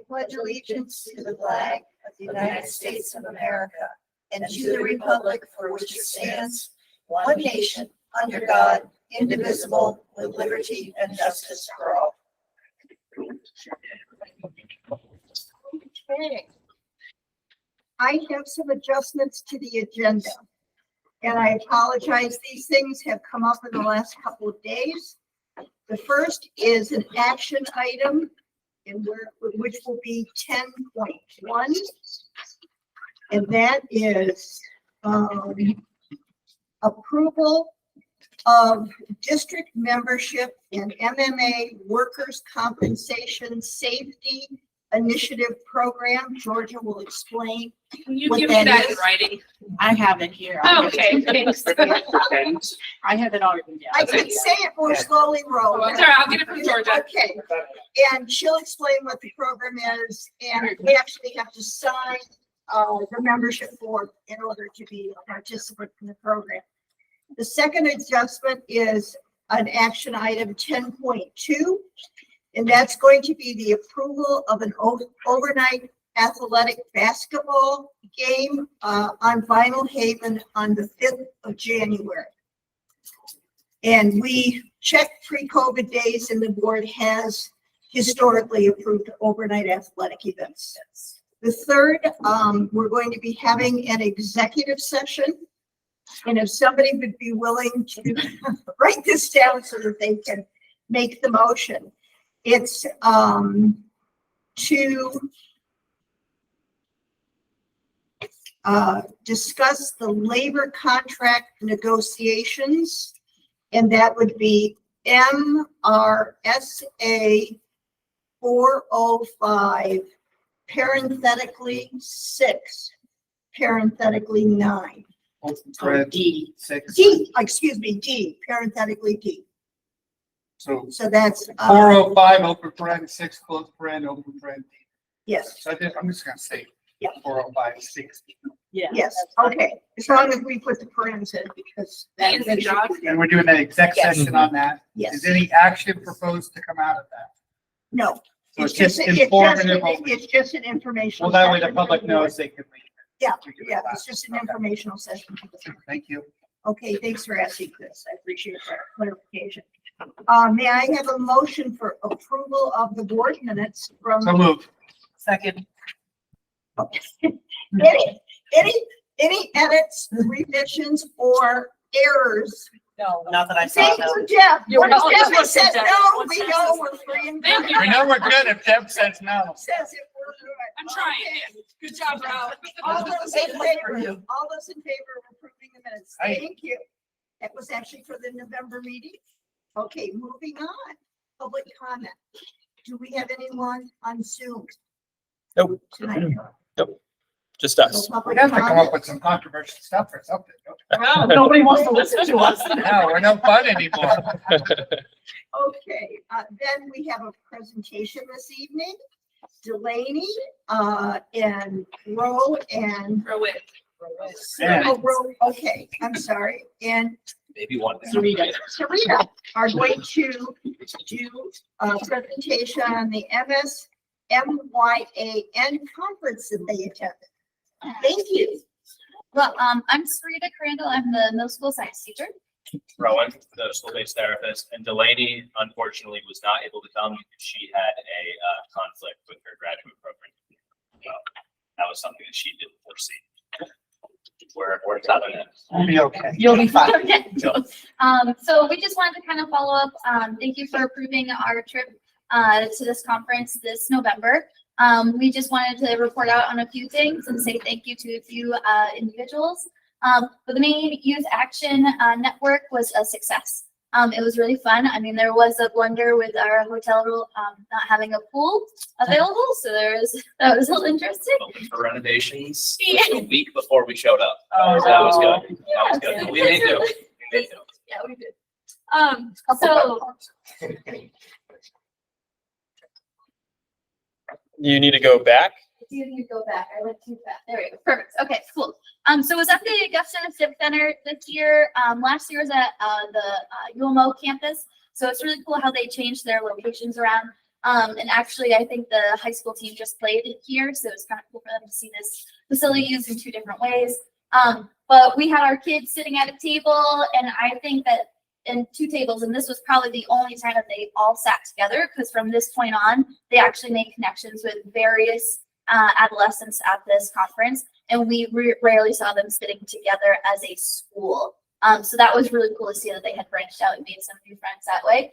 pledge allegiance to the flag of the United States of America and to the republic for which it stands, one nation, under God, indivisible, with liberty and justice for all. Okay. I have some adjustments to the agenda. And I apologize, these things have come up in the last couple of days. The first is an action item, which will be 10.1. And that is approval of district membership in MMA Workers' Compensation Safety Initiative Program. Georgia will explain. Can you what give me that that in is. writing? I have it here. Oh, okay, thanks. I have it already. I can say it more slowly, Ro. Oh, it's all right, I'll get it from Georgia. Okay, and she'll explain what the program is, and we actually have to sign the membership form in order to be a participant in the program. The second adjustment is an action item 10.2, and that's going to be the approval of an overnight athletic basketball game on Vinyl Haven on the 5th of January. And we checked pre-COVID days, and the board has historically approved overnight athletic events. The third, we're going to be having an executive session. And if somebody would be willing to write this down so that they can make the motion, it's to discuss the labor contract negotiations, and that would be MRSA 405, parenthetically 6, parenthetically 9. D. 6. D, excuse me, D, parenthetically D. So So that's, 405, open paren, 6, close paren, open paren. D. yes, So I'm just gonna say Yeah. 405, 6. Yeah. yes, okay. As long as we put the parens in, because that Fancy makes job. it- And we're doing an exec Yes. session on that. Yes, Is any action proposed to come out of that? no. So it's just informative only. It's just an informational. Well, that way the session. public knows they can leave. Yeah, yeah, it's just an informational session. Thank you. Okay, thanks for asking, Chris. I appreciate that clarification. May I have a motion for approval of the board minutes from? So moved. Second. Any edits, revisions, or errors? No, not that I saw. Thank No. you, Jeff. You're When Jeff welcome. says Jeff. no, we know we're free and Thank good. you. We know we're good if Deb says no. Says if we're good. I'm trying. Okay. Good job, Ralph. All those in favor of approving the minutes? Aye. Thank you. That was actually for the November meeting. Okay, moving on. Public comment. Do we have anyone on Zoom Nope, tonight? just No us. We public have to come up comment? with some controversial stuff or something. Wow. Nobody wants to listen to us. No, we're no fun anymore. Okay, then we have a presentation this evening. Delaney, and Rowe and, Throw it. Yeah. oh, Rowe, okay, I'm sorry, and Maybe one. Sarita. Sarita are going to do a presentation on the MSMYAN conference that they attended. Thank you. Well, I'm Sarita Crandall. I'm the middle school science teacher. Rowan, the school-based therapist, and Delaney unfortunately was not able to come because she had a conflict with her graduate program. So that was something that she didn't foresee. We're tough in it. We'll be okay. You'll be fine. Okay. So we just wanted to kind of follow up. Thank you for approving our trip to this conference this November. We just wanted to report out on a few things and say thank you to a few individuals. But the Maine Youth Action Network was a success. It was really fun. I mean, there was a blunder with our hotel not having a pool available, so that was a little interesting. Open for renovations Yeah. a week before we showed up. Oh. That was good. That was Yeah. good. We made do. We made do. Yeah, we did. So You need to go back. you need to go back. I went too fast. There we go. Perfect. Okay, cool. So it was at the Guston Civic Center this year. Last year was at the UMO campus. So it's really cool how they changed their locations around. And actually, I think the high school team just played it here, so it's kind of cool for them to see this facility used in 2 different ways. But we had our kids sitting at a table, and I think that in 2 tables, and this was probably the only time that they all sat together, because from this point on, they actually made connections with various adolescents at this conference, and we rarely saw them sitting together as a school. So that was really cool to see that they had branched out and made some new friends that way.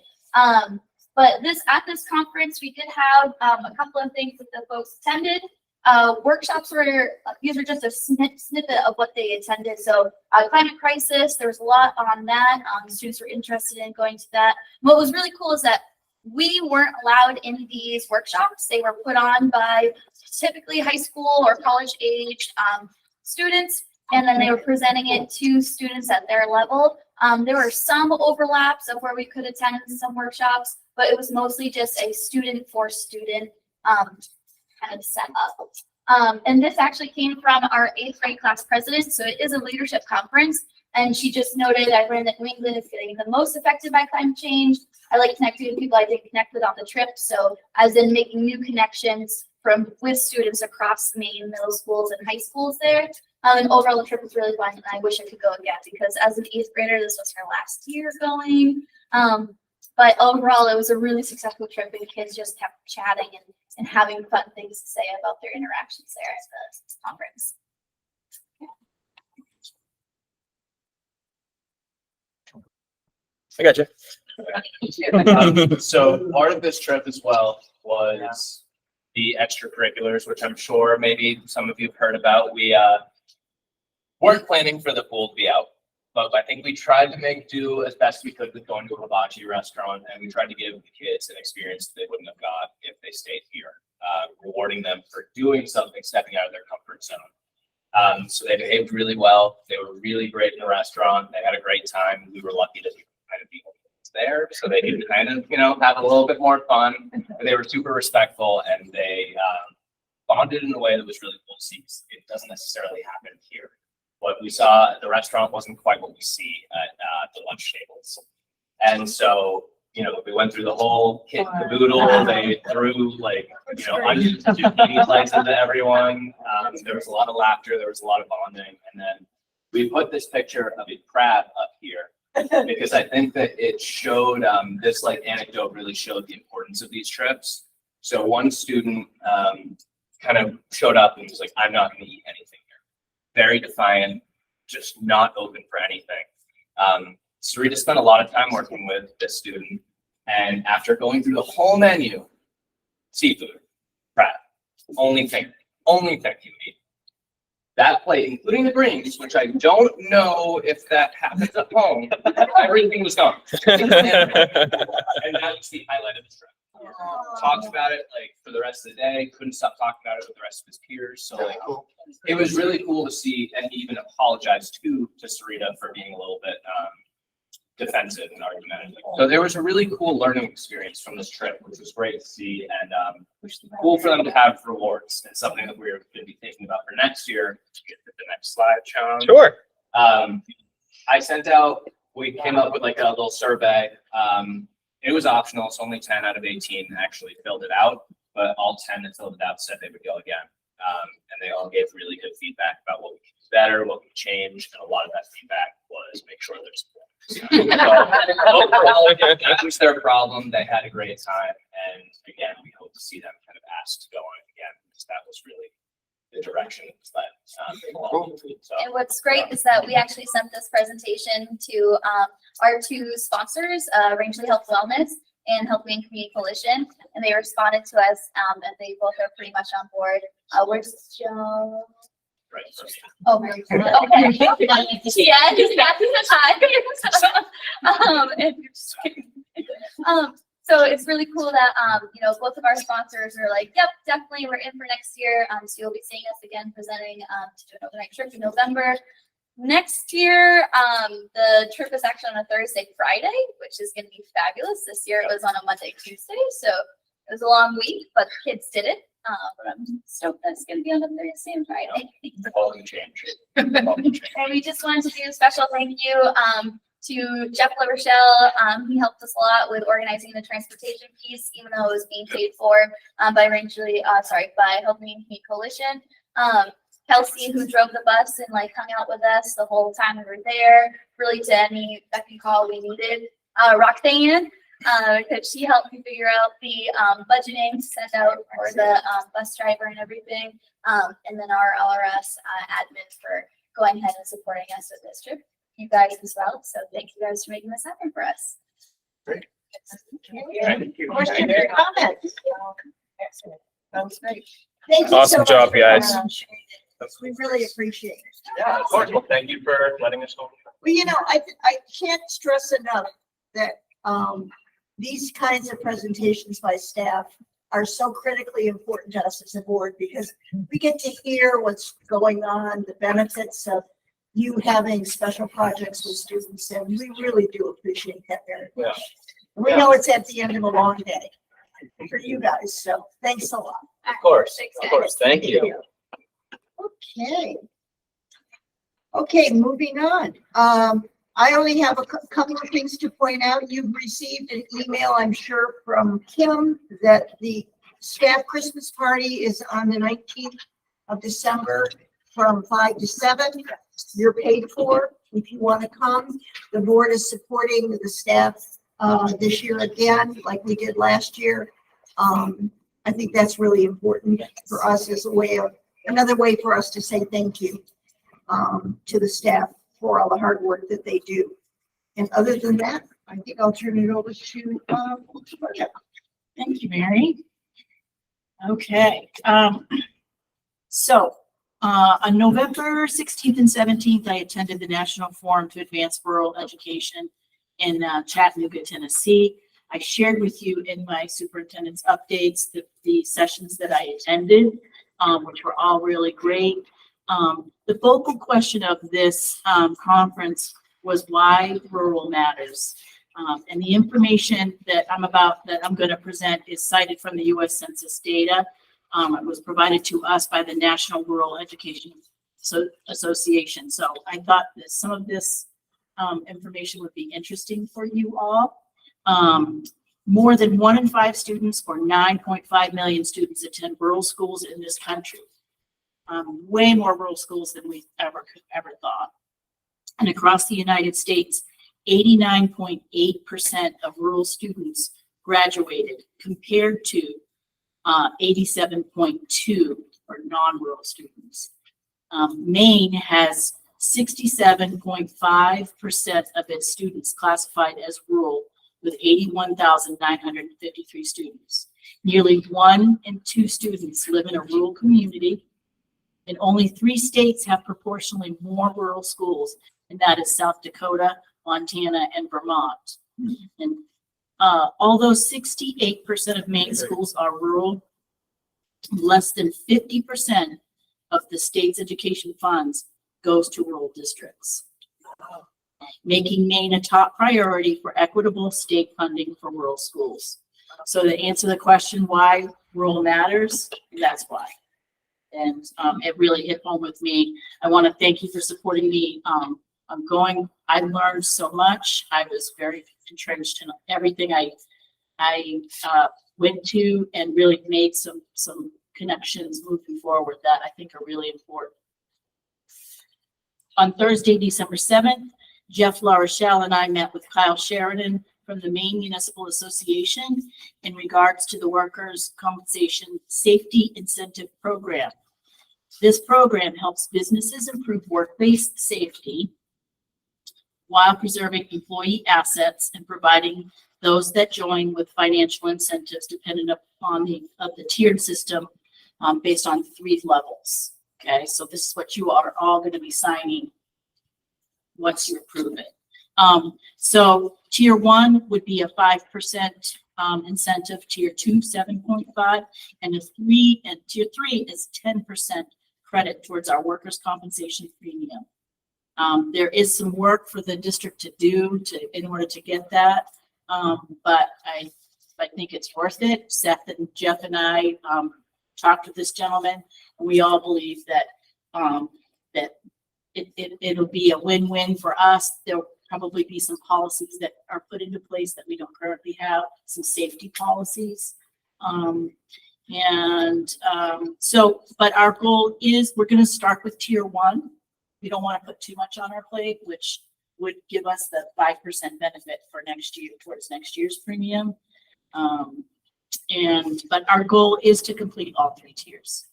But at this conference, we did have a couple of things that the folks attended. Workshops these were just a snippet of what they attended. So climate crisis, there was a lot on that. Students were interested in going to that. What was really cool is that we weren't allowed in these workshops. They were put on by typically high school or college age students, and then they were presenting it to students at their level. There were some overlaps of where we could attend some workshops, but it was mostly just a student for student kind of set up. And this actually came from our 8th grade class president. So it is a leadership conference. And she just noted, I learned that New England is getting the most affected by climate change. I like connecting with people I didn't connect with on the trip. So as in making new connections with students across Maine middle schools and high schools there. And overall, the trip was really fun, and I wish I could go again because as an 8th grader, this was her last year going. But overall, it was a really successful trip, and the kids just kept chatting and having fun things to say about their interactions there at the conference. I got you. So part of this trip as well was the extracurriculars, which I'm sure maybe some of you have heard about. We weren't planning for the pool to be out, but I think we tried to make do as best we could with going to a hibachi restaurant, and we tried to give the kids an experience they wouldn't have got if they stayed here, rewarding them for doing something, stepping out of their comfort zone. So they behaved really well. They were really great in the restaurant. They had a great time. We were lucky to kind of be there so they could kind of, have a little bit more fun. They were super respectful, and they bonded in a way that was really cool to see. It doesn't necessarily happen here. What we saw at the restaurant wasn't quite what we see at the lunch tables. And so, we went through the whole kit and caboodle. They threw onions and zucchini slices to everyone. There was a lot of laughter. There was a lot of bonding. And then we put this picture of a crab up here because I think that it showed, this anecdote really showed the importance of these trips. So one student kind of showed up and was like, I'm not going to eat anything here. Very defiant, just not open for anything. Sarita spent a lot of time working with this student, and after going through the whole menu, seafood, crab, only thing you eat. That plate, including the greens, which I don't know if that happens at home, everything was gone. And that was the highlight of the trip. Talked about it for the rest of the day, couldn't stop talking about it with the rest of his peers. So it was really cool to see, and he even apologized to Sarita for being a little bit defensive and argumentative. So there was a really cool learning experience from this trip, which was great to see, and cool for them to have rewards, and something that we're going to be thinking about for next year. Get to the next slide, Sean. Sure. I sent out, we came up with a little survey. It was optional, so only 10 out of 18 actually filled it out, but all 10 that filled it out said they would go again. And they all gave really good feedback about what we could do better, what we could change, and a lot of that feedback was make sure there's so overall, it was their problem. They had a great time, and again, we hope to see them kind of asked to go on it again, because that was really the direction that And what's great is that we actually sent this presentation to our 2 sponsors, Rangeley Health Wellness and Health Maine Community Coalition, and they responded to us, and they both are pretty much on board. Where's Joe? right. Oh, very good. Okay. Yeah, just got to the time. So it's really cool that, both of our sponsors are like, yep, definitely, we're in for next year. So you'll be seeing us again presenting to do another night trip in November. Next year, the trip is actually on a Thursday, Friday, which is going to be fabulous. This year it was on a Monday, Tuesday. So it was a long week, but the kids did it. But I'm stoked that it's going to be on a Thursday and Friday. All can change. And we just wanted to do a special thank you to Jeff LaRochelle. He helped us a lot with organizing the transportation piece, even though it was being paid for by Helping Me Coalition. Kelsey, who drove the bus and like hung out with us the whole time we were there, really to any second call we needed. Roxanne, because she helped me figure out the budgeting to send out for the bus driver and everything. And then our LRS admin for going ahead and supporting us with this trip. You guys as well. So thank you guys for making this happen for us. Questions or comments? Sounds great. Thank you so Awesome much job, for guys. coming. We really appreciate it. Yeah, of course. Well, thank you for letting us know. Well, you know, I can't stress enough that these kinds of presentations by staff are so critically important to us as a board because we get to hear what's going on, the benefits of you having special projects with students, and we really do appreciate that very much. And we know it's at the end of a long day for you guys, so thanks a lot. Of course, thank you. Okay. Okay, moving on. I only have a couple of things to point out. You've received an email, I'm sure, from Kim that the staff Christmas party is on the 19th of December from 5 to 7. You're paid for if you want to come. The board is supporting the staff this year again, like we did last year. I think that's really important for us as a way of, another way for us to say thank you to the staff for all the hard work that they do. And other than that, I think I'll turn it over to Maria. Thank you, Mary. Okay, so on November 16th and 17th, I attended the National Forum to Advance Rural Education in Chattanooga, Tennessee. I shared with you in my superintendent's updates the sessions that I attended, which were all really great. The focal question of this conference was why rural matters. And the information that I'm going to present is cited from the U.S. Census data. It was provided to us by the National Rural Education Association. So I thought that some of this information would be interesting for you all. More than 1 in 5 students, or 9.5 million students, attend rural schools in this country. Way more rural schools than we ever thought. And across the United States, 89.8% of rural students graduated, compared to 87.2% for non-rural students. Maine has 67.5% of its students classified as rural, with 81,953 students. Nearly 1 in 2 students live in a rural community, and only 3 states have proportionally more rural schools, and that is South Dakota, Montana, and Vermont. And although 68% of Maine schools are rural, less than 50% of the state's education funds goes to rural districts, making Maine a top priority for equitable state funding for rural schools. So to answer the question why rural matters, that's why. And it really hit home with me. I want to thank you for supporting me. I learned so much. I was very entrenched in everything I went to, and really made some connections moving forward that I think are really important. On Thursday, December 7th, Jeff LaRochelle and I met with Kyle Sheridan from the Maine Municipal Association in regards to the Workers' Compensation Safety Incentive Program. This program helps businesses improve workplace safety while preserving employee assets and providing those that join with financial incentives dependent upon the tiered system based on 3 levels. Okay, so this is what you are all going to be signing once you approve it. So tier 1 would be a 5% incentive, tier 2, 7.5, and tier 3 is 10% credit towards our workers' compensation premium. There is some work for the district to do in order to get that, but I think it's worth it. Seth and Jeff and I talked with this gentleman, and we all believe that it'll be a win-win for us. probably be some policies that are put into place that we don't currently have, some safety policies. But our goal is, we're gonna start with tier 1. We don't want to put too much on our plate, which would give us the 5% benefit for next year, towards next year's premium. But our goal is to complete all 3 tiers.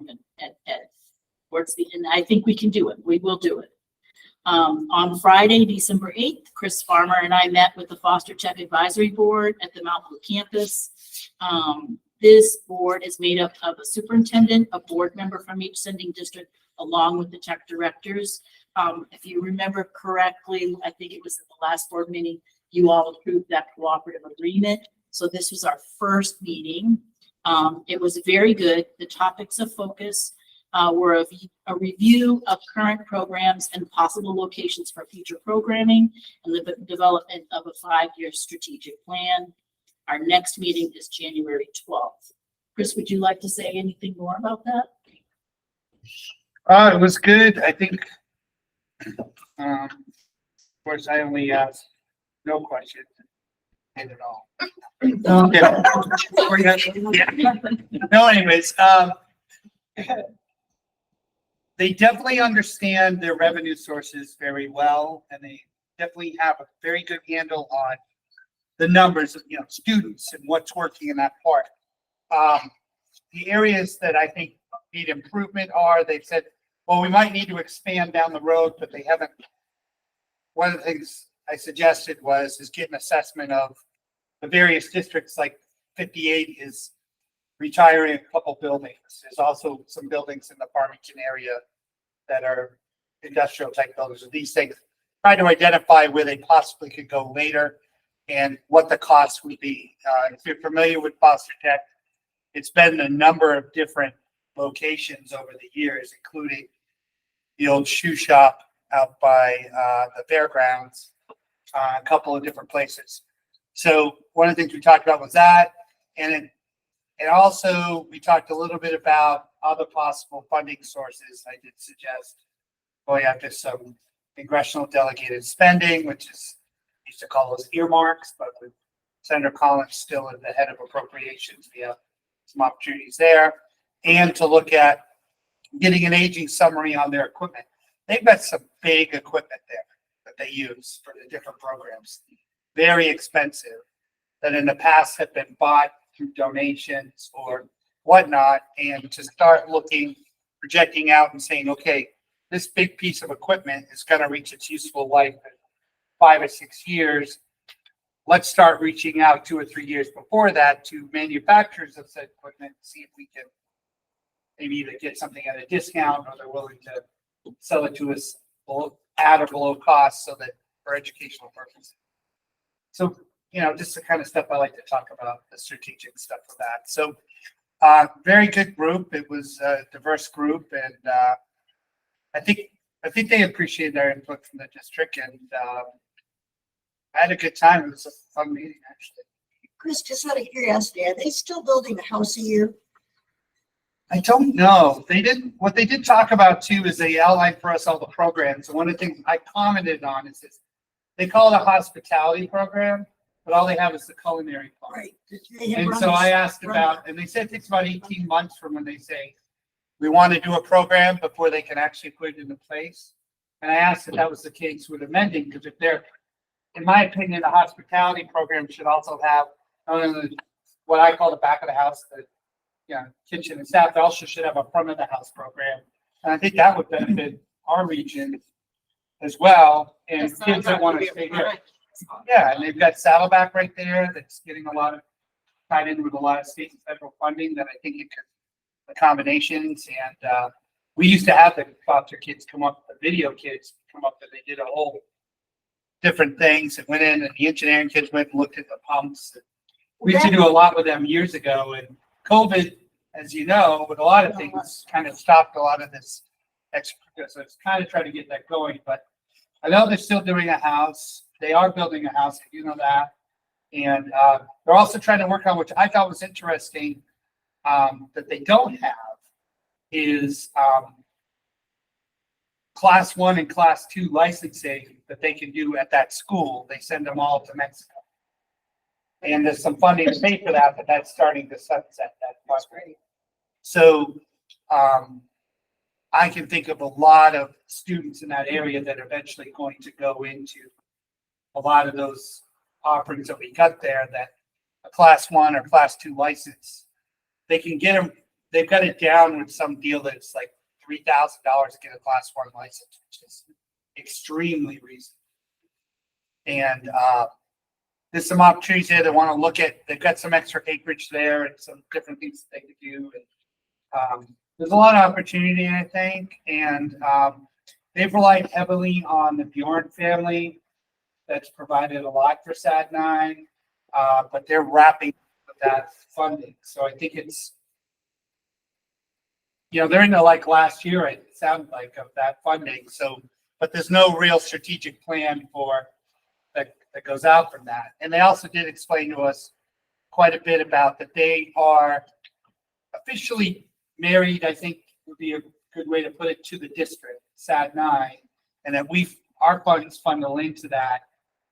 And I think we can do it. We will do it. On Friday, December 8th, Chris Farmer and I met with the Foster Tech Advisory Board at the Mount Blue campus. This board is made up of a superintendent, a board member from each sending district, along with the tech directors. If you remember correctly, I think it was at the last board meeting, you all approved that cooperative agreement. So this was our first meeting. It was very good. The topics of focus were a review of current programs and possible locations for future programming, and the development of a 5-year strategic plan. Our next meeting is January 12th. Chris, would you like to say anything more about that? It was good. I think, of course, I only asked no questions and at all. No, anyways, they definitely understand their revenue sources very well, and they definitely have a very good handle on the numbers of, students and what's working in that part. The areas that I think need improvement are, they've said, well, we might need to expand down the road, but they haven't. One of the things I suggested is get an assessment of the various districts. Like 58 is retiring a couple buildings. There's also some buildings in the Farmington area that are industrial type buildings. So these things, try to identify where they possibly could go later and what the cost would be. If you're familiar with Foster Tech, it's been a number of different locations over the years, including the old shoe shop out by the fairgrounds, a couple of different places. So one of the things we talked about was that, and also we talked a little bit about other possible funding sources. I did suggest going after some congressional delegated spending, which is used to call those earmarks, but with Senator Collins still at the head of appropriations, we have some opportunities there, and to look at getting an aging summary on their equipment. They've got some big equipment there that they use for the different programs, very expensive, that in the past have been bought through donations or whatnot, and to start looking, projecting out and saying, okay, this big piece of equipment is going to reach its useful life in 5 or 6 years. Let's start reaching out 2 or 3 years before that to manufacturers of said equipment, see if we can maybe either get something at a discount or they're willing to sell it to us at or below cost, so that for educational purposes. So, just the kind of stuff I like to talk about, the strategic stuff for that. So, very good group. It was a diverse group, and I think they appreciated our input from the district, and I had a good time. It was a fun meeting, actually. Chris, just out of curiosity, are they still building a house a year? I don't know. What they did talk about too is they outlined for us all the programs. And one of the things I commented on is this, they call it a hospitality program, but all they have is the culinary part. Right. They have And run so this- I asked about, and they said it takes about 18 months from when they say, we want to do a program before they can actually put it into place. And I asked if that was the case with amending, because if they're, in my opinion, the hospitality program should also have not only what I call the back of the house, the kitchen and staff, they also should have a front of the house program. And I think that would benefit our region as well, and kids that want to stay here. Yeah, and they've got Saddleback right there that's getting a lot of tied in with a lot of state and federal funding that I think it could, the combinations. And we used to have the foster kids come up, the video kids come up, and they did a whole different things and went in, and the engineering kids went and looked at the pumps. We used to do a lot with them years ago, and COVID, as you know, with a lot of things, kind of stopped a lot of this extra. So it's kind of trying to get that going, but I know they're still doing a house. They are building a house, you know that. And they're also trying to work on, which I thought was interesting, that they don't have, is class 1 and class 2 licensing that they can do at that school. They send them all to Mexico. And there's some funding to pay for that, but that's starting to sunset that funding. So, I can think of a lot of students in that area that are eventually going to go into a lot of those offerings that we got there, that a class 1 or class 2 license, they can get them, they've got it down with some deal that's like $3,000 to get a class 1 license, which is extremely reasonable. And, there's some opportunities there that want to look at, they've got some extra acreage there and some different things that they could do. And, there's a lot of opportunity, I think, and they've relied heavily on the Bjorn family. That's provided a lot for SAD9, but they're wrapping up that funding. So I think it's, they're in the like last year, it sounds like, of that funding. So, but there's no real strategic plan for that goes out from that. And they also did explain to us quite a bit about that they are officially married, I think would be a good way to put it, to the district, SAD9, and that our funds funnel into that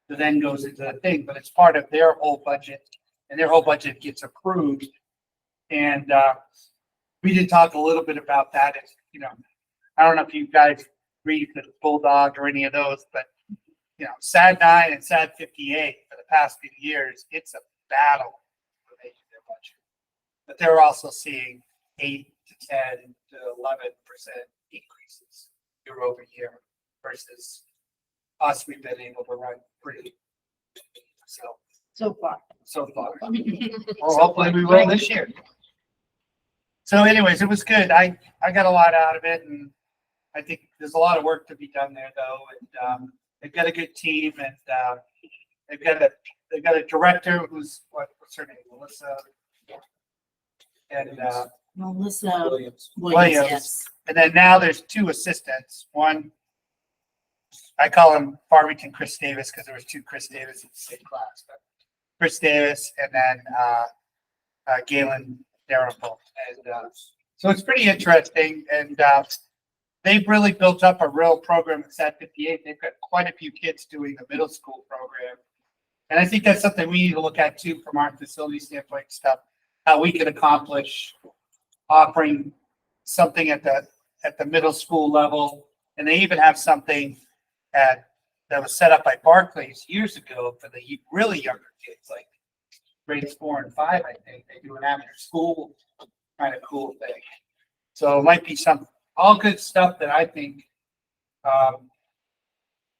then goes into the thing, but it's part of their whole budget, and their whole budget gets approved. And we did talk a little bit about that. I don't know if you guys read the Bulldog or any of those, but SAD9 and SAD58 for the past few years, it's a battle for making their budget. But they're also seeing 8 to 10 to 11% increases year over year versus us. We've been able to run pretty So far. so far. Well, hopefully we will this year. So anyways, it was good. I got a lot out of it, and I think there's a lot of work to be done there though. And they've got a good team, and they've got a director who's what's her name? Melissa. And Melissa Williams. yes. And then now there's 2 assistants. One, I call him Farmington Chris Davis because there was 2 Chris Davis in the same class. But Chris Davis and then Galen Darrell. And so it's pretty interesting. And they've really built up a real program at SAD58. They've got quite a few kids doing the middle school program. And I think that's something we need to look at too from our facility standpoint stuff, how we can accomplish offering something at the middle school level. And they even have something that was set up by Barclays years ago for the really younger kids, like grades 4 and 5, I think. They do an after school kind of cool thing. So it might be all good stuff that I think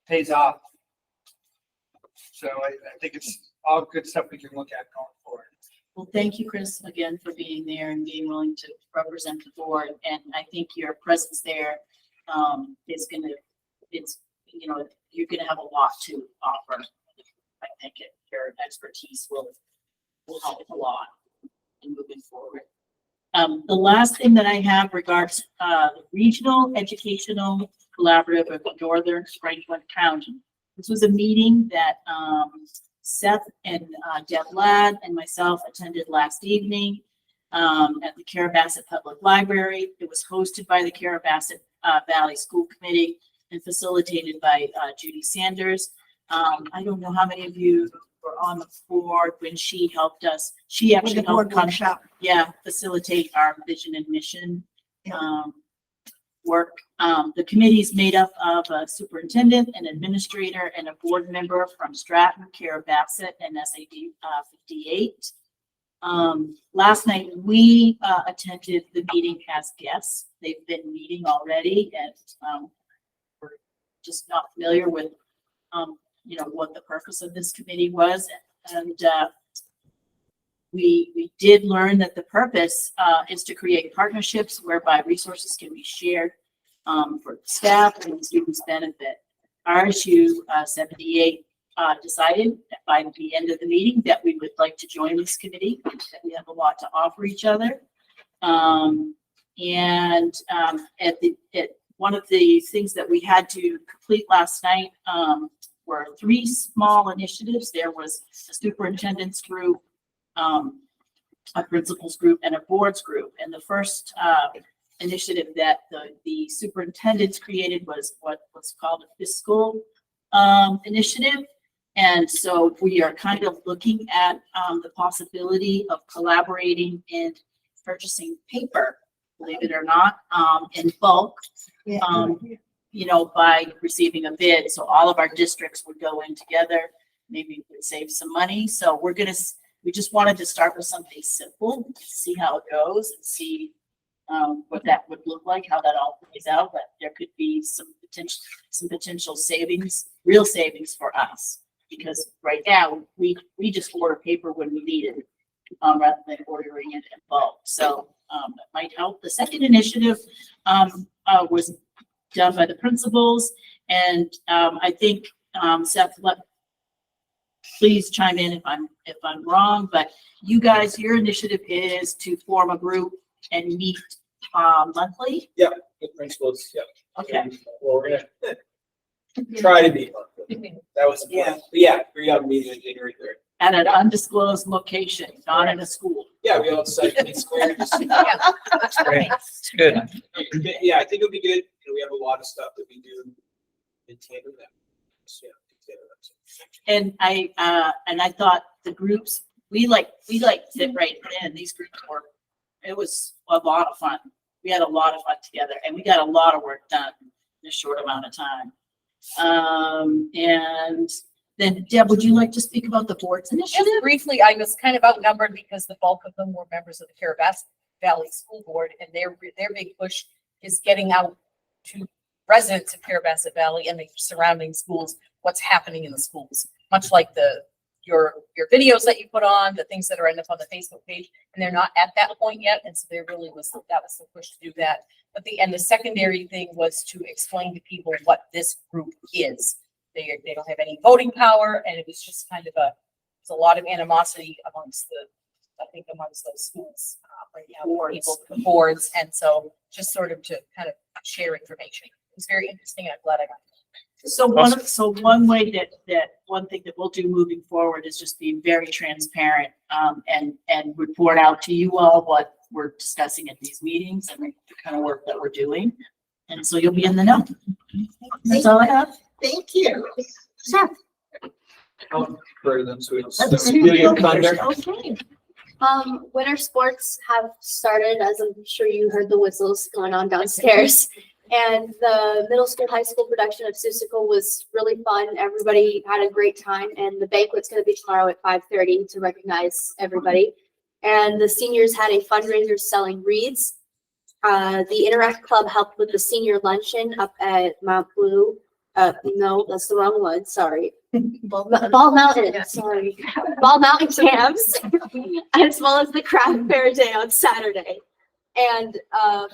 pays off. So I think it's all good stuff we can look at going forward. Well, thank you, Chris, again, for being there and being willing to represent the board. And I think your presence there is you're gonna have a lot to offer. I think your expertise will help a lot in moving forward. The last thing that I have regards the Regional Educational Collaborative of Northern Franklin County. This was a meeting that Seth and Deb Ladd and myself attended last evening at the Carrabassett Public Library. It was hosted by the Carrabassett Valley School Committee and facilitated by Judy Sanders. I don't know how many of you were on the board when she helped us. She actually helped facilitate our vision and mission work. The committee is made up of a superintendent, an administrator, and a board member from Stratton, Carrabassett, and SAD 58. Last night we attended the meeting as guests. They've been meeting already, and we're just not familiar with what the purpose of this committee was. And we did learn that the purpose is to create partnerships whereby resources can be shared for staff and students' benefit. RSU 78 decided by the end of the meeting that we would like to join this committee, that we have a lot to offer each other. At one of the things that we had to complete last night were 3 small initiatives. There was a superintendent's group, a principals group, and a boards group. And the first initiative that the superintendents created was what was called a fiscal initiative. And so we are kind of looking at the possibility of collaborating in purchasing paper, believe it or not, in bulk, you know, by receiving a bid. So all of our districts would go in together, maybe we could save some money. So we just wanted to start with something simple, see how it goes and see what that would look like, how that all plays out. But there could be some potential savings, real savings for us. Because right now, we just order paper when we need it, rather than ordering it in bulk. So it might help. The second initiative was done by the principals, and I think Seth, please chime in if I'm wrong. But you guys, your initiative is to form a group and meet monthly. Yeah, the principals, yeah. Okay. Well, we're gonna try to be monthly. That was the plan. But yeah, we got a meeting on January 3rd. At an undisclosed location, not in a school. Yeah, we all decided it's square. That's great. It's good. Yeah, I think it'll be good. You know, we have a lot of stuff that we do in tandem that. So, yeah, in tandem. And I thought the groups, we like fit right in. These groups it was a lot of fun. We had a lot of fun together and we got a lot of work done in a short amount of time. And then Deb, would you like to speak about the board's initiative? Just briefly, I was kind of outnumbered because the bulk of them were members of the Carabas Valley School Board, and their big push is getting out to residents of Carabas Valley and the surrounding schools what's happening in the schools, much like your videos that you put on, the things that are end up on the Facebook page, and they're not at that point yet, and so there really was the push to do that. But the secondary thing was to explain to people what this group is. They don't have any voting power, and it was just kind of there's a lot of animosity amongst those schools right now, the boards, and so just sort of to kind of share information. It was very interesting. I'm glad I got it. One way that one thing that we'll do moving forward is just be very transparent and report out to you all what we're discussing at these meetings and the kind of work that we're doing. And so you'll be in the know. That's all I have. Thank you. Seth? I'll defer them, so it's That's William Thunder. okay. Winter sports have started, as I'm sure you heard the whistles going on downstairs. And the middle school, high school production of Seussical was really fun. Everybody had a great time, and the banquet's going to be tomorrow at 5:30 to recognize everybody. And the seniors had a fundraiser selling wreaths. The Interact Club helped with the senior luncheon up at Mount Blue. No, that's the wrong one. Sorry. Ball Mountain. Sorry. Ball Mountain camps, as well as the craft fair day on Saturday. And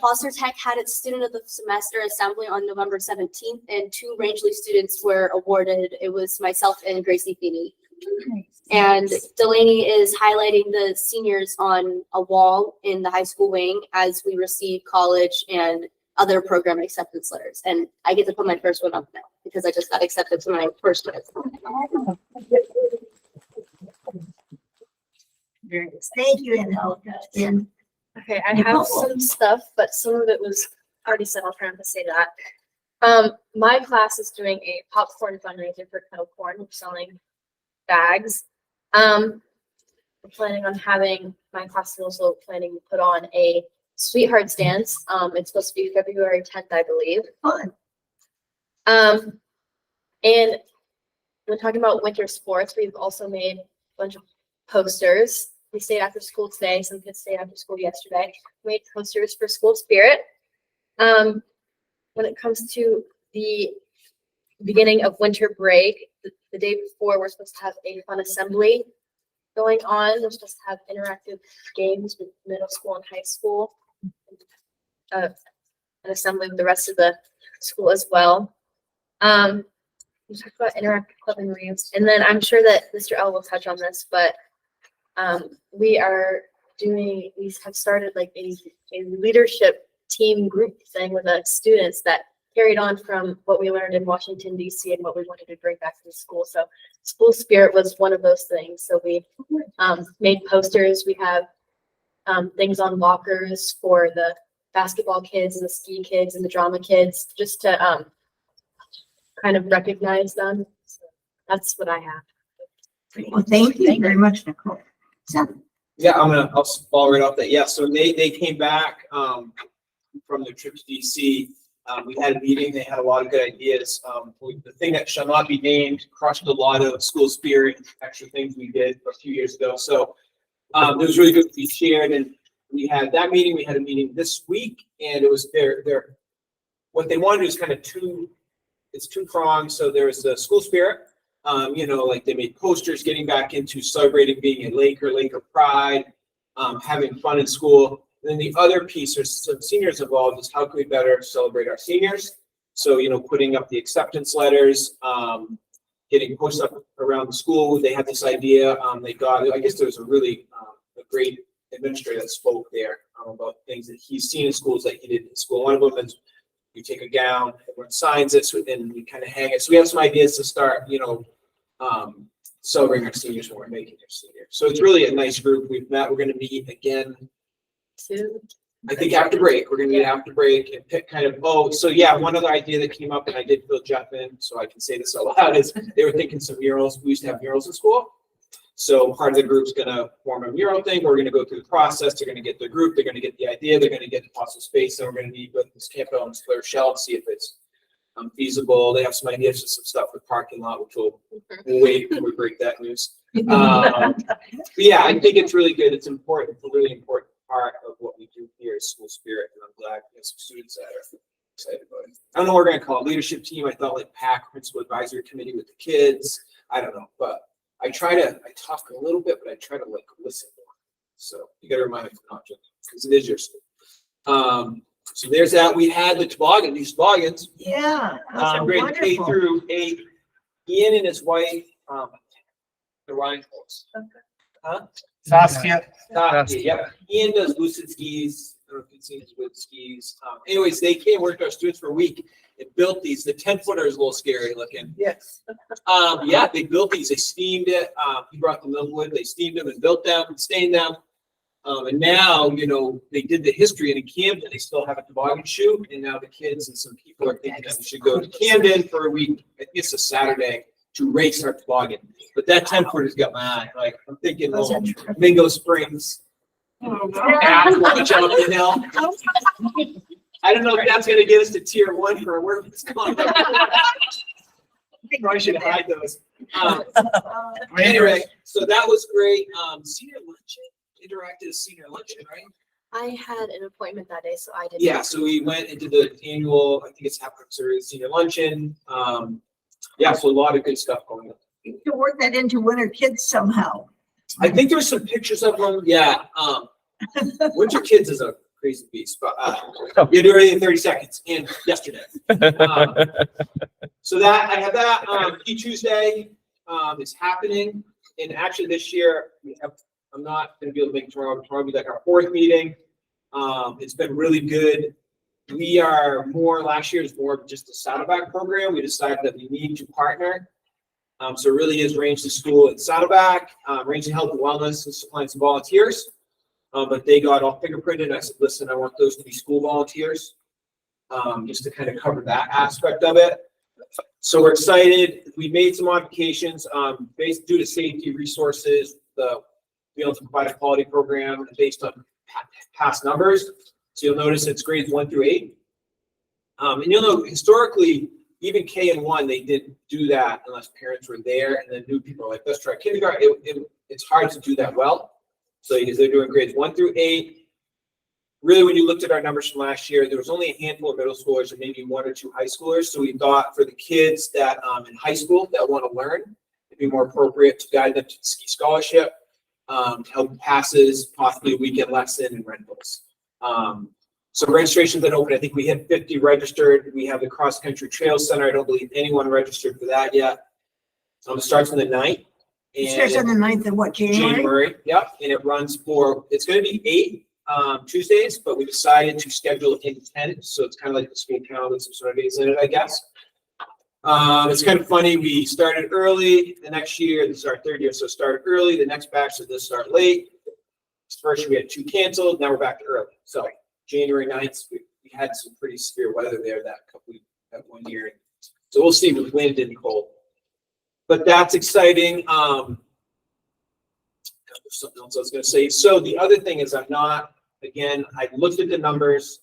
Foster Tech had its Student of the Semester assembly on November 17th, and 2 Rangeley students were awarded. It was myself and Gracie Feeney. And Delaney is highlighting the seniors on a wall in the high school wing as we receive college and other program acceptance letters. And I get to put my first one up now because I just got accepted to my first one. Very excited. Thank you, Angelica. And Okay, I have some stuff, but some of it was already said. I'll try not to say that. My class is doing a popcorn fundraiser for Kettle Corn, selling bags. I'm planning on having my class is also planning to put on a Sweethearts dance. It's supposed to be February 10th, I believe. fun. And when talking about winter sports, we've also made a bunch of posters. We stayed after school today. Some kids stayed after school yesterday. We made posters for school spirit. When it comes to the beginning of winter break, the day before, we're supposed to have a fun assembly going on. We're supposed to have interactive games with middle school and high school. An assembly with the rest of the school as well. We talked about interactive club and reads, and then I'm sure that Mr. L will touch on this, but we have started like a leadership team group thing with the students that carried on from what we learned in Washington, D.C. and what we wanted to bring back to the school. So school spirit was one of those things. So we made posters. We have things on lockers for the basketball kids and the ski kids and the drama kids, just to kind of recognize them. So that's what I have. Well, thank you very much, Nicole. So, Yeah, I'll follow right off that. Yeah, so they came back, from their trip to DC. We had a meeting, they had a lot of good ideas. The thing that shall not be named crushed a lot of school spirit, extra things we did a few years ago. So, it was really good to be shared, and we had that meeting, we had a meeting this week, and it was what they wanted is kind of it's two-pronged. So there's the school spirit, like they made posters getting back into celebrating being a Laker pride, having fun in school. And then the other piece, there's some seniors involved, is how can we better celebrate our seniors? So, putting up the acceptance letters, getting posted up around the school. They had this idea, I guess there was a really a great administrator that spoke there about things that he's seen in schools that he did in school. One of them is you take a gown, everyone signs it, so then we kind of hang it. So we have some ideas to start, celebrating our seniors when we're making their senior. So it's really a nice group. We've met, we're going to meet again. I think after break, we're going to meet after break and pick one other idea that came up, and I did fill Jeff in, so I can say this out loud, is they were thinking some murals. We used to have murals in school. So part of the group's going to form a mural thing. We're going to go through the process. They're going to get the group. They're going to get the idea. They're going to get the possible space. And we're going to meet with Ms. Campbell and Ms. Claire Shell to see if it's feasible. They have some ideas for some stuff with parking lot, which we'll wait before we break that news. But yeah, I think it's really good. It's important. It's a really important part of what we do here is school spirit. And I'm glad there's some students that are excited about it. I don't know what we're going to call it. Leadership team. I thought like PAC, Principal Advisory Committee with the kids. I don't know, but I talk a little bit, but I try to listen more. So you got to remind me to not just because it is your school. So there's that. We had the these toboggans. yeah. those are Grade K wonderful. through 8. Ian and his wife, the Ryan folks. Huh? Saskia. Yep. Ian does lucid skis. I don't know if you've seen his with skis. Anyways, they came worked with our students for a week and built these. The 10-footer is a little scary looking. Yes. They built these. They steamed it. He brought the millwood. They steamed them and built them and stained them. And now, they did the history, and in Camden, they still have a toboggan shoot. And now the kids and some people are thinking that we should go to Camden for a week. I think it's a Saturday to race our toboggan. But that 10-footer's got my eye. I'm thinking, Those are terrific. Mingo Springs. Launch up the hill. I don't know if that's gonna get us to tier 1 for where it's going. Probably should hide those. Anyway, so that was great. Senior luncheon, interactive senior luncheon, right? I had an appointment that day, so I didn't. Yeah, so we went and did the annual, I think it's half series senior luncheon. So a lot of good stuff going on. You can work that into Winter Kids somehow. I think there's some pictures of them. Yeah. Winter Kids is a crazy beast, but you do everything in 30 seconds and yesterday. So that I have that Tuesday is happening. And actually this year I'm not going to be able to make it tomorrow. Tomorrow will be like our 4th meeting. It's been really good. Last year is more of just a Saddleback program. We decided that we need to partner. So it really is Range to School at Saddleback, Range to Health and Wellness is supplying some volunteers. But they got all fingerprinted. I said, listen, I want those to be school volunteers, just to kind of cover that aspect of it. So we're excited. We made some modifications based due to safety resources, be able to provide a quality program based on past numbers. So you'll notice it's grades 1 through 8. And you'll know historically, even K and 1, they didn't do that unless parents were there and then new people are like, let's try kindergarten. It's hard to do that well. So because they're doing grades 1 through 8. Really, when you looked at our numbers from last year, there was only a handful of middle schoolers and maybe 1 or 2 high schoolers. So we thought for the kids that in high school that want to learn, it'd be more appropriate to guide them to the ski scholarship, to help passes, possibly a weekend lesson and rentals. So registration's been open. I think we had 50 registered. We have the Cross Country Trail Center. I don't believe anyone registered for that yet. It starts on the 9th. It starts on the 9th of what, January? Yep. And it runs it's going to be 8 Tuesdays, but we decided to schedule it in 10. So it's kind of like the school calendar with some sort of days in it, I guess. It's kind of funny. We started early the next year. This is our 3rd year. So started early. The next batch, so this start late. First year we had 2 canceled. Now we're back to early. So January 9th, we had some pretty severe weather there that one year. So we'll see with wind and cold. But that's exciting. There's something else I was gonna say. So the other thing is I looked at the numbers.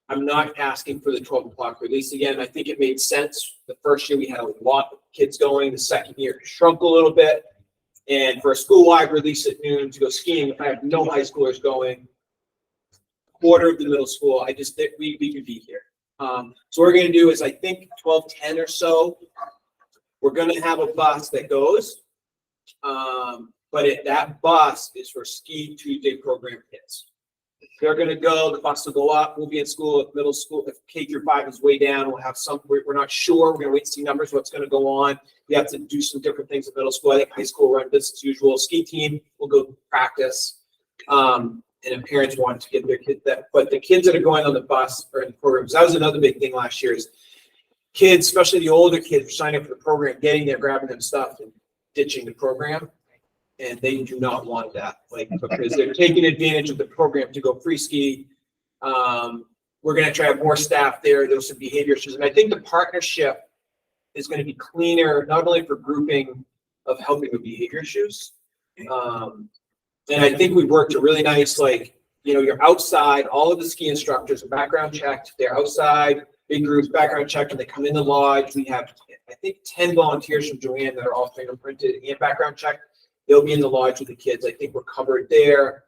I'm not asking for the 12 o'clock release again. I think it made sense. The first year we had a lot of kids going. The second year it shrunk a little bit. And for a school-wide release at noon to go skiing, if I have no high schoolers going, quarter of the middle school, I just think we could be here. So what we're gonna do is I think 12:10 or so, we're gonna have a bus that goes. But that bus is for Ski Tuesday program kids. They're gonna go, the bus will go up, we'll be in school, at middle school, if K through 5 is way down, we'll have some, we're not sure, we're gonna wait to see numbers, what's gonna go on. We have to do some different things at middle school. I think high school run business as usual. Ski team will go practice. And if parents want to get their kids but the kids that are going on the bus or in the programs, that was another big thing last year is kids, especially the older kids, are signing up for the program, getting there, grabbing them stuff and ditching the program. And they do not want that, because they're taking advantage of the program to go free ski. We're gonna try to have more staff there. There's some behavior issues. And I think the partnership is gonna be cleaner, not only for grouping of helping with behavior issues. And I think we've worked a really nice, you're outside, all of the ski instructors are background checked. They're outside, big groups, background checked, and they come in the lodge. We have, I think, 10 volunteers from Joanne that are all fingerprinted and background checked. They'll be in the lodge with the kids. I think we're covered there.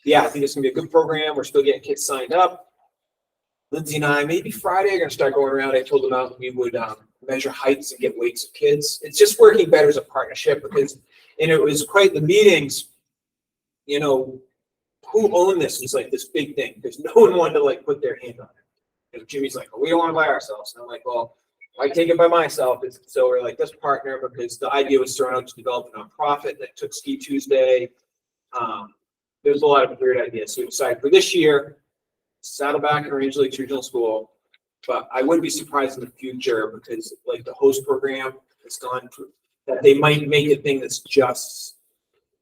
Yeah, I think it's gonna be a good program. We're still getting kids signed up. Lindsay and I, maybe Friday, are gonna start going around. I told them out we would measure heights and get weights of kids. It's just working better as a partnership and it was quite the meetings, who owned this was this big thing because no one wanted to put their hand on it. And Jimmy's like, well, we don't want to buy ourselves. And I'm like, well, I take it by myself. So we're let's partner because the idea was thrown out to develop a nonprofit that took Ski Tuesday. There's a lot of weird ideas. So we decided for this year, Saddleback and Ranger Lakes Regional School. But I wouldn't be surprised in the future because the host program has gone through that they might make a thing that's just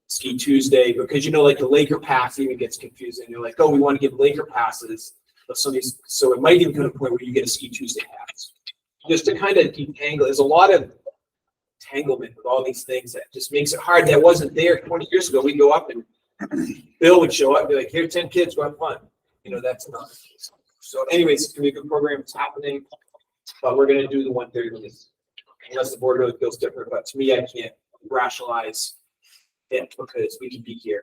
Ski Tuesday because the Laker pass even gets confusing. You're like, oh, we want to give Laker passes. But so it might even come to a point where you get a Ski Tuesday pass. Just to kind of detangle, there's a lot of entanglement with all these things that just makes it hard. That wasn't there 20 years ago. We'd go up and Bill would show up and be like, here, 10 kids, go have fun. That's not. So anyways, it's gonna be a good program. It's happening, but we're gonna do the 1:30 release. Unless the board really feels different, but to me, I can't rationalize it because we can be here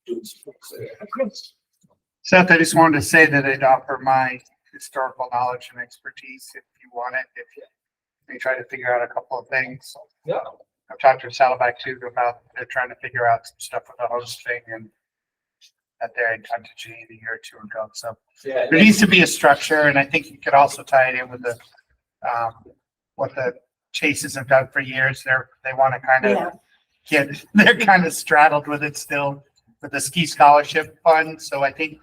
doing some. Seth, I just wanted to say that I'd offer my historical knowledge and expertise if you want it. If you may try to figure out a couple of things. Yeah. I've talked to Saddleback too about they're trying to figure out some stuff with the hosting and that there I talked to Gene a year or two ago. So Yeah. there needs to be a structure, and I think you could also tie it in with the what the Chases have done for years. They want to kind of they're kind of straddled with it still with the ski scholarship fund. So I think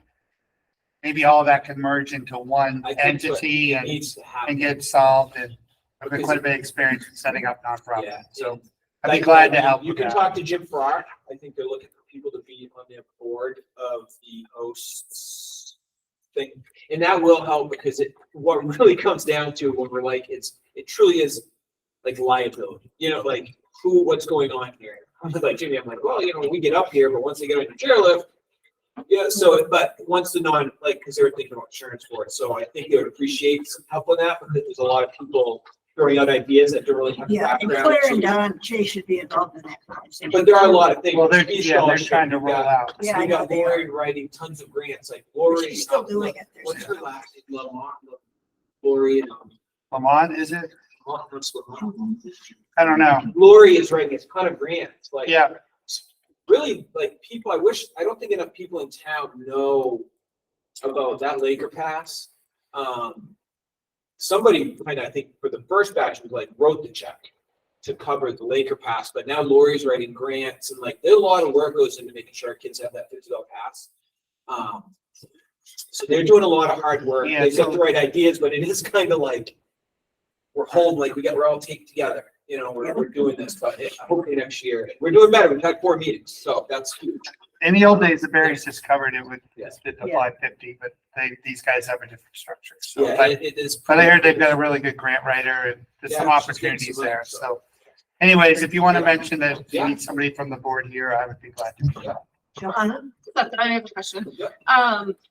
maybe all of that can merge into one I think so. entity It and needs to happen. get solved. And I've got quite a bit of experience in setting up nonprofits. Yeah. So I'd be glad to help You with can that. talk to Jim Farrar. I think they're looking for people to be on their board of the hosts thing. And that will help because what really comes down to when we're it truly is liability, what's going on here. I'm like, Jimmy, I'm like, well, we get up here, but once they get on your chairlift, but once the because they were thinking about insurance for it. So I think they would appreciate some help on that because there's a lot of people throwing out ideas that don't really have Yeah, and background. Claire and Don Chase should be involved in that conversation. But there are a lot of things. Well, they're Ski trying scholarship, to we've roll got- out. Yeah, We I know got they are. Lori writing tons of grants, Lori. She's still doing it. There's What's no- her last name? Lamont. Lori and Lamont, is it? Lamont. I don't know. Lori is writing a ton of grants, Yeah. really, people, I don't think enough people in town know about that Laker pass. Somebody I think for the first batch was wrote the check to cover the Laker pass, but now Lori's writing grants and there's a lot of work goes into making sure our kids have that $50 pass. So they're doing a lot of hard work. Yeah, They've got so- the right ideas, but it is kind of we're all taped together. We're doing this, but hopefully next year we're doing better. We've had 4 meetings, so that's huge. In the old days, the Berries just covered it with, Yeah. just did the Yeah. 550, but these guys have a different structure. So, Yeah, but it is. I heard they've got a really good grant writer and there's some Yeah, she's getting opportunities some there. money, So anyways, if you want to Yeah. mention that you Yeah. need somebody from the board here, I would be glad to do that. Johanna? I have a question. Yep.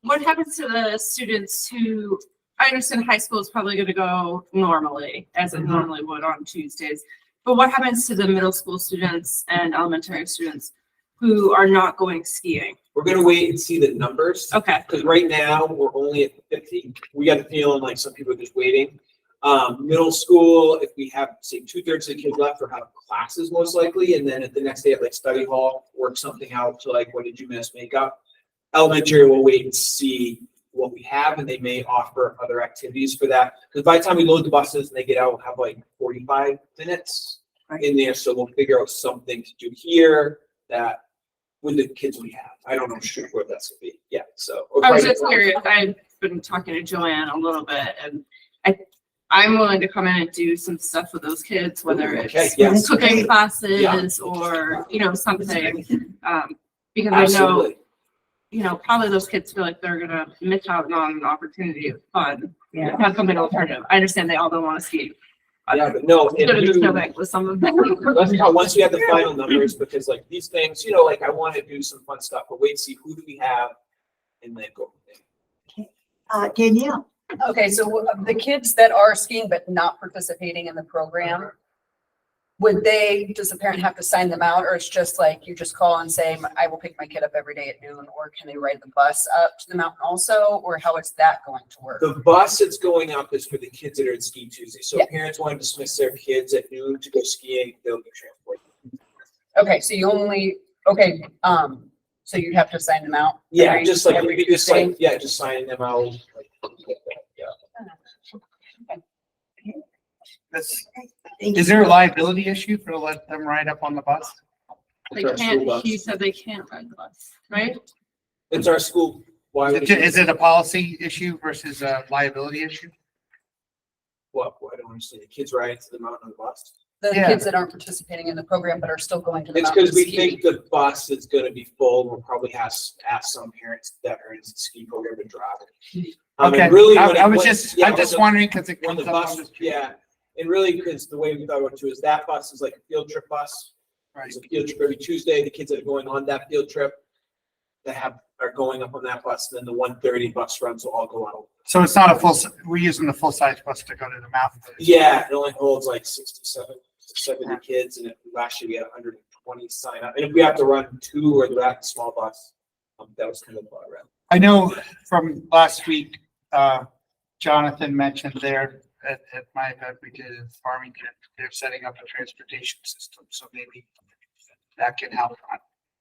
What happens to the students who, I understand high school is probably gonna go normally, as it normally would on Tuesdays. But what happens to the middle school students and elementary students who are not going skiing? We're gonna wait and see the numbers. Okay, Because right now, we're only at 50. We got the feeling like some people are just waiting. Middle school, if we have, say, 2/3 of the kids left or have classes most likely, and then at the next day at like study hall, work something out to like, what did you miss, make up. Elementary, we'll wait and see what we have, and they may offer other activities for that. Because by the time we load the buses and they get out, we'll have like 45 minutes in there, so we'll figure out something to do here that with the kids we have. I don't know sure what that's gonna be yet, so. I was just curious. I've been talking to Joanne a little bit and I'm willing to come in and do some stuff with those kids, whether Okay, it's yes. cooking classes or, something. Because I know, Absolutely. probably those kids feel like they're gonna miss out on an opportunity of fun. Yeah. Have something alternative. I understand they all don't want to ski. Yeah, but no, Go to the if you, snowbank with some of them. let's how, once we have the final numbers, because like these things, like I want to do some fun stuff, but wait, see who do we have and then go from there. Danielle? Okay, so the kids that are skiing but not participating in the program, does the parent have to sign them out, or it's just like you just call and say, I will pick my kid up every day at noon, or can they ride the bus up to the mountain also, or how is that going to work? The bus that's going up is for the kids that are at Ski Tuesday. So Yeah. if parents want to dismiss their kids at noon to go skiing, they'll be transported. Okay, so so you'd have to sign them out? Yeah, every- just like, every you could just Tuesday? like, yeah, just signing them out. Yeah. Is there a liability issue for to let them ride up on the bus? They It's our school bus. he said they can't ride the bus, right? It's our school. Why would Is it a policy issue versus a liability issue? What? I don't understand. The kids riding to the mountain on the bus? The Yeah. kids that aren't participating in the program but are still going to the It's mountain because we skiing. think the bus is gonna be full. We'll probably ask some parents that are in the ski program to drive it. And Okay, really, I when I was when- just, yeah, I'm just when the- wondering because it when comes the up on bus, the street. yeah, and really, because the way we thought about it too is that bus is like a field trip bus. Right. It's a field trip every Tuesday. The kids that are going on that field trip are going up on that bus, then the 1:30 bus runs will all go out. So it's not a we're using the full-size bus to go to the mountain. Yeah, it only holds like 70 kids, and last year we had 120 sign up. And if we have to run 2 or that small bus, that was kind of around. I know from last week, Jonathan mentioned there at my event we did in Farmington, they're setting up a transportation system, so maybe that can help.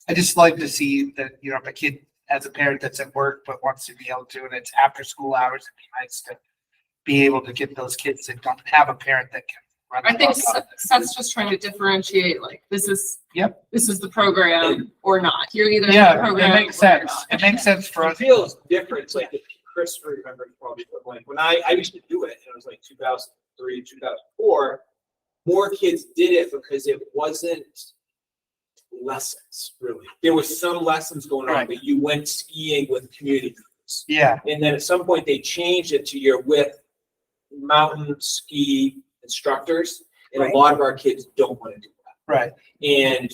I just like to see that, if a kid has a parent that's at work but wants to be able to, and it's after school hours, it'd be nice to be able to get those kids that don't have a parent that can run. I the think bus out. Seth's just trying to differentiate, like, this is. Yep. This is the program or not. You're either in the Yeah, it program. makes or you're sense. not. It makes sense for It us. feels different. It's like if Chris remembers probably, but like when I used to do it, and it was like 2003, 2004, more kids did it because it wasn't lessons really. There was some lessons going on, Right. but you went skiing with community groups. Yeah, And then at some point they changed it to you're with mountain ski instructors. And Right. a lot of our kids don't want to do that. right. And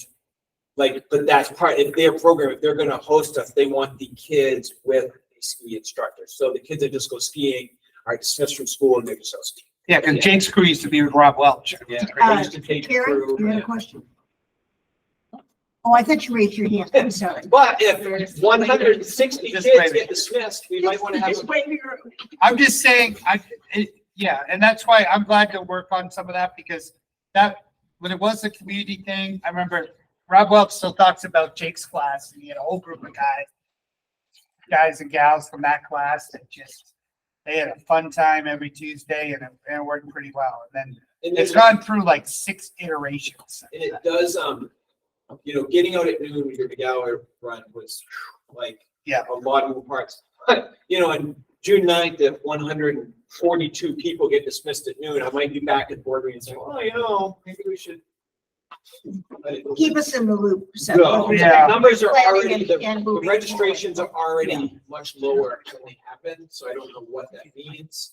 like, but that's part, if their program, if they're gonna host us, they want the kids with a ski instructor. So the kids that just go skiing are dismissed from school and they're just out skiing. Yeah, because Jake's crew used to be with Rob Welch. Yeah. Uh, They used to take you Karen, through, you had a yeah. question? Oh, I thought you raised your hand. I'm sorry. But if 160 Just kids maybe. get dismissed, we might wanna have. Just wait for your- I'm just saying, yeah, and that's why I'm glad to work on some of that because when it was a community thing, I remember Rob Welch still talks about Jake's class and he had a whole group of guys and gals from that class that they had a fun time every Tuesday and it worked pretty well. And then And it's then- gone through like 6 iterations. And it does, getting out at noon with your McGower run was like, Yeah. a lot of moving parts. But, on June 9th, if 142 people get dismissed at noon, I might be back at board meeting saying, well, maybe we should Keep us in the loop. so- No, Yeah. numbers are Planning already, and the moving registrations are already much lower than they have been, so I don't know what that means.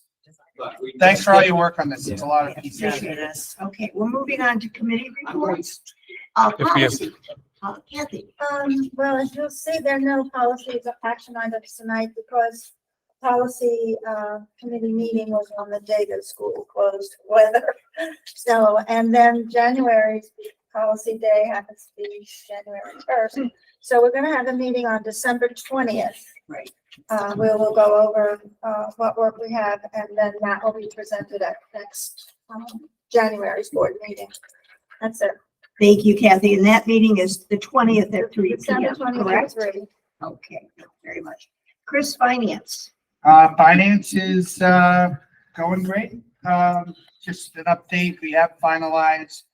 But we. Thanks for all your work on this. It's a lot of pieces. Appreciate it. Okay, we're moving on to committee reports. If we have- Policy. Kathy. Well, as you'll see, there are no policies or action items tonight because policy, committee meeting was on the day that school closed, weather. So, and then January's policy day happens to be January 1st. So we're gonna have a meeting on December 20th. Right. We will go over, what work we have, and then that will be presented at next, January's board meeting. That's it. Thank you, Kathy. And that meeting is the 20th at 3 December p.m., 20th, correct? 3. Okay, thank you very much. Chris, finance. Finance is, going great. Just an update, we have finalized,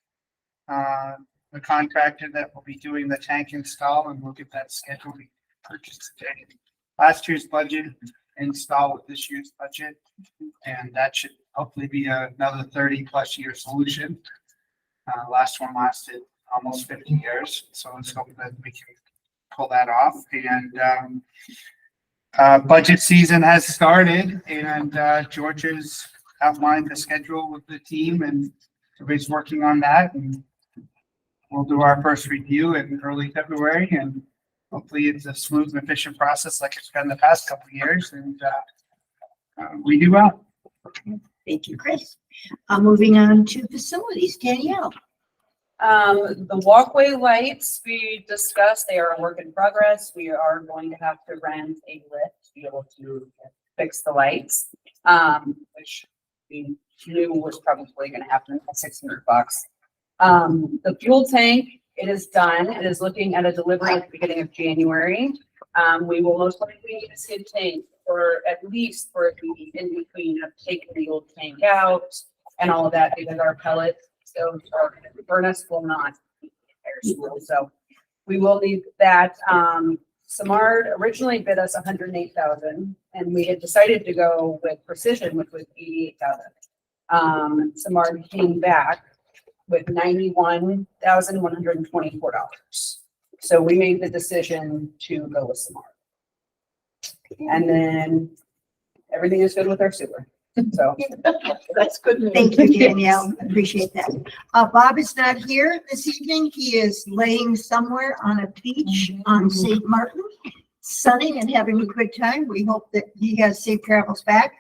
the contractor that will be doing the tank install, and we'll get that scheduled. We purchased today. Last year's budget, install with this year's budget, and that should hopefully be another 30+ year solution. Last one lasted almost 50 years, so let's hope that we can pull that off. And budget season has started, and Georgia's outlined the schedule with the team, and everybody's working on that. And we'll do our first review in early February, and hopefully it's a smooth and efficient process like it's been the past couple of years. And we do well. Thank you, Chris. Moving on to facilities. Danielle. The walkway lights we discussed, they are a work in progress. We are going to have to rent a lift to be able to fix the lights, which we knew was probably gonna happen at $600. The fuel tank, it is done. It is looking at a delivery at the beginning of January. We will most likely need a skid tank for at least for the in between of taking the old tank out and all of that, because our pellet stoves or furnace will not be perishable. So we will need that. Samard originally bid us 108,000, and we had decided to go with Precision, which was 88,000. Samard came back with $91,124. So we made the decision to go with Samard. And then everything is good with our sewer. So That's good. Thank you, Danielle. Appreciate that. Bob is not here this evening. He is laying somewhere on a beach on St. Martin, sunning and having a good time. We hope that he has safe travels back.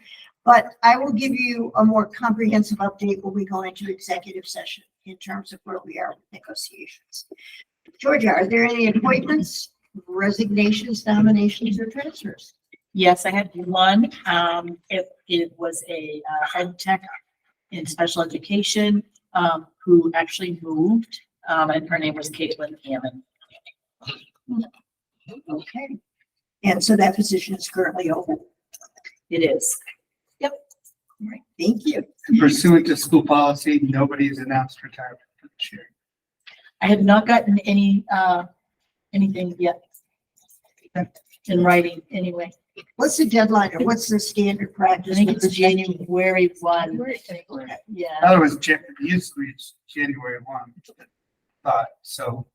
But I will give you a more comprehensive update when we go into executive session in terms of where we are with negotiations. Georgia, are there any appointments, resignations, nominations, or transfers? Yes, I had one. It was a head tech in special education, who actually moved, and her name was Caitlin Hammond. Okay. And so that position is currently open. It is. All right, thank you. Pursuant to school policy, nobody's announced retirement for this year. I have not gotten any, anything yet in writing anyway. What's the deadline or what's the standard I practice? think it's January 1. Yeah. I thought it was usually it's January 1. So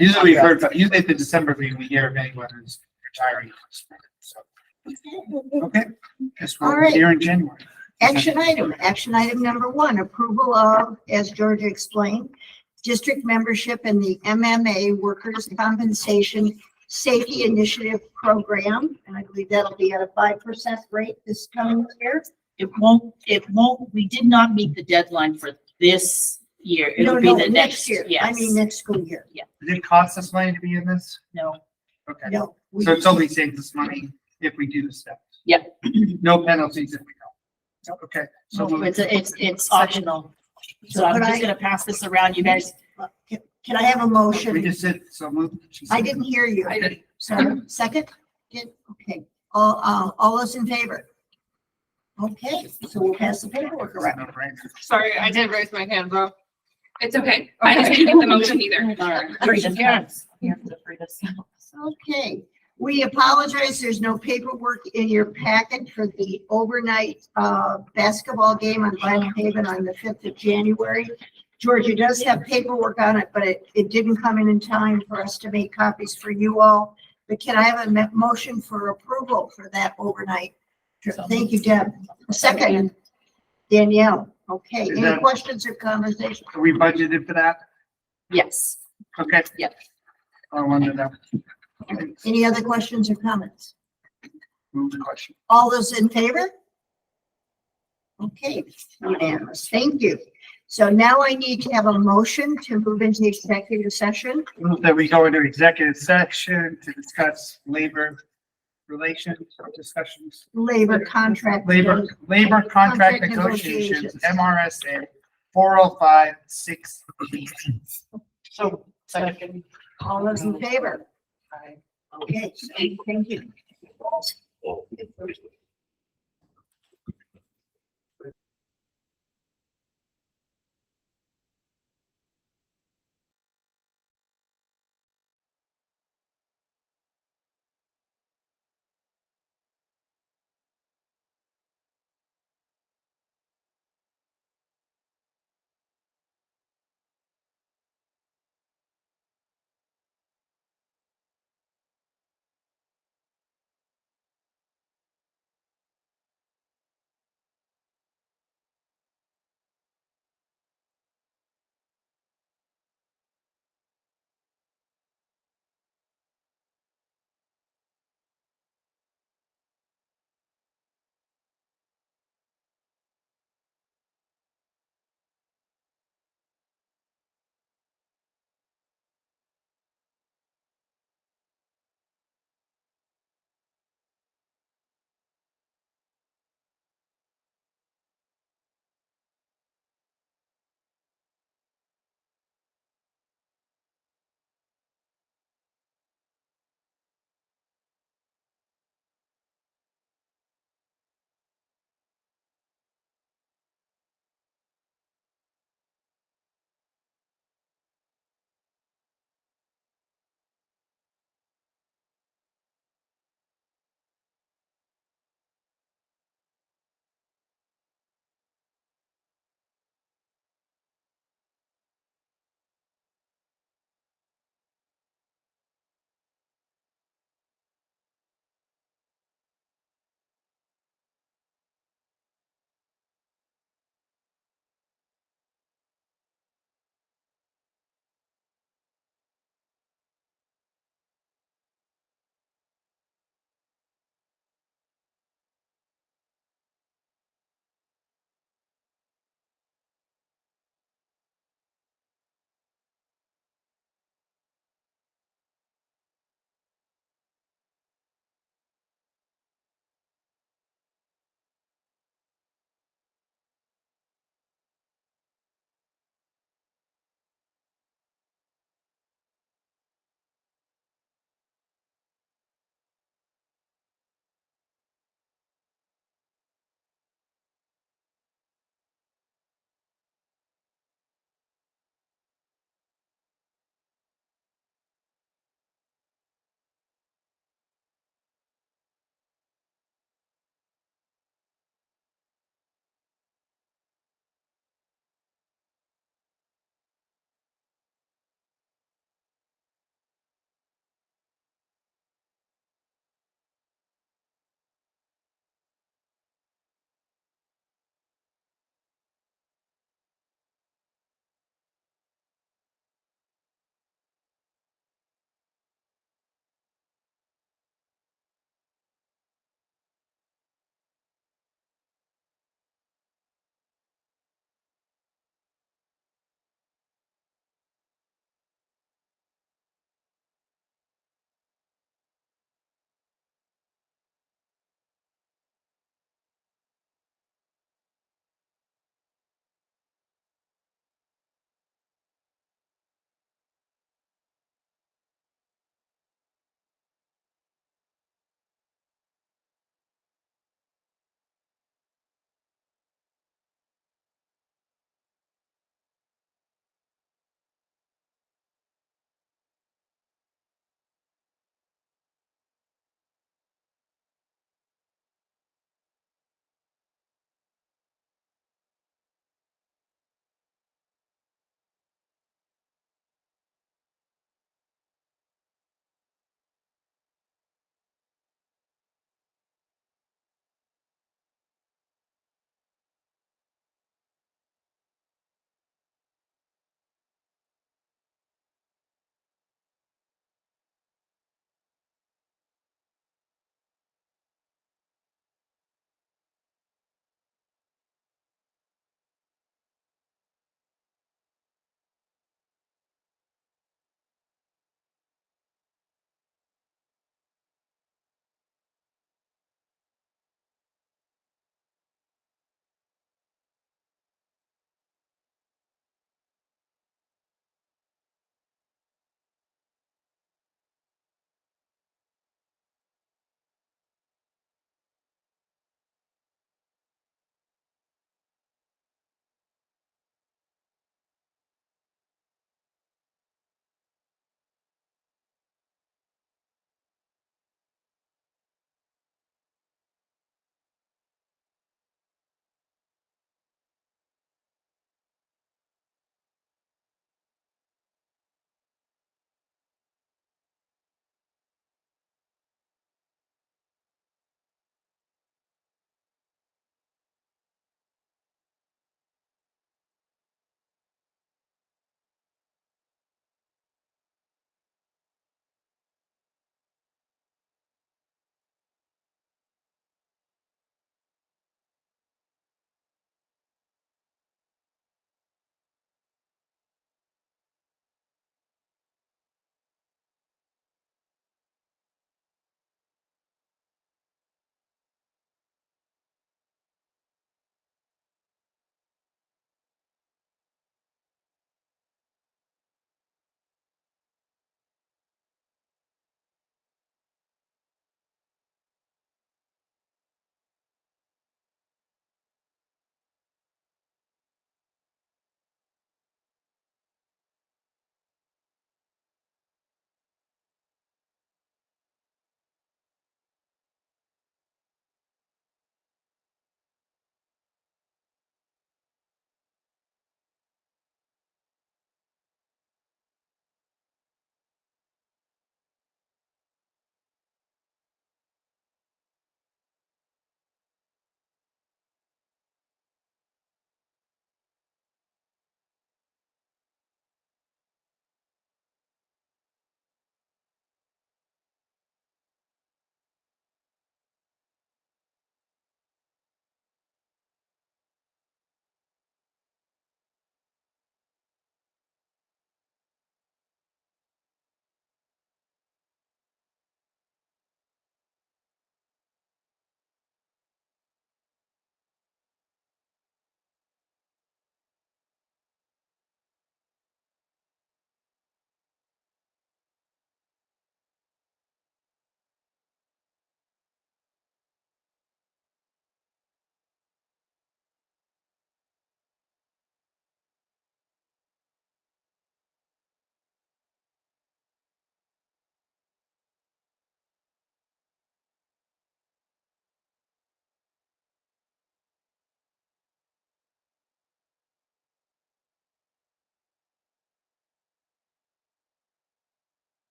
usually we've heard, but usually at the December meeting, we hear of anyone who's retiring. So, okay, guess All we'll right. hear in January. Action item number 1, approval of, as Georgia explained, district membership in the MMA Workers' Compensation Safety Initiative Program. And I believe that'll be at a 5% rate this coming year. It won't, we did not meet the deadline for this year. No, It'll be no, the next year. Yes. I mean, next school year. Does it cost us money to be in this? No, Okay, No. we- so it's only saves us money if we do the steps. Yeah. No penalties if we don't. Okay, so no, it's optional. So So I'm could just I- gonna pass this around. You guys, Can I have a we motion? just said, so move. I didn't hear you. I didn't. So, second? Okay, all those in favor? Okay, so we'll pass the paperwork around. Sorry, I did raise my hand, bro. It's okay. I just didn't get the motion either. Okay, we apologize. There's no paperwork in your packet for the overnight basketball game on Vinyl Haven on the 5th of January. Georgia does have paperwork on it, but it didn't come in time for us to make copies for you all. But can I have a motion for approval for that overnight trip? Thank you, Deb. A second, Danielle. Okay, Is any that- questions or conversations? Are we budgeted for that? Yes. Okay. Yep. I wanted to Any other questions or comments? move the question. All those in favor? Okay, unanimous. Thank you. So now I need to have a motion to move into executive session. Move that we go into executive session to discuss labor relations or discussions, Labor contract. labor contract Contract negotiations, negotiations. MRSA 405-6. So, second. All those in favor? Okay, thank you.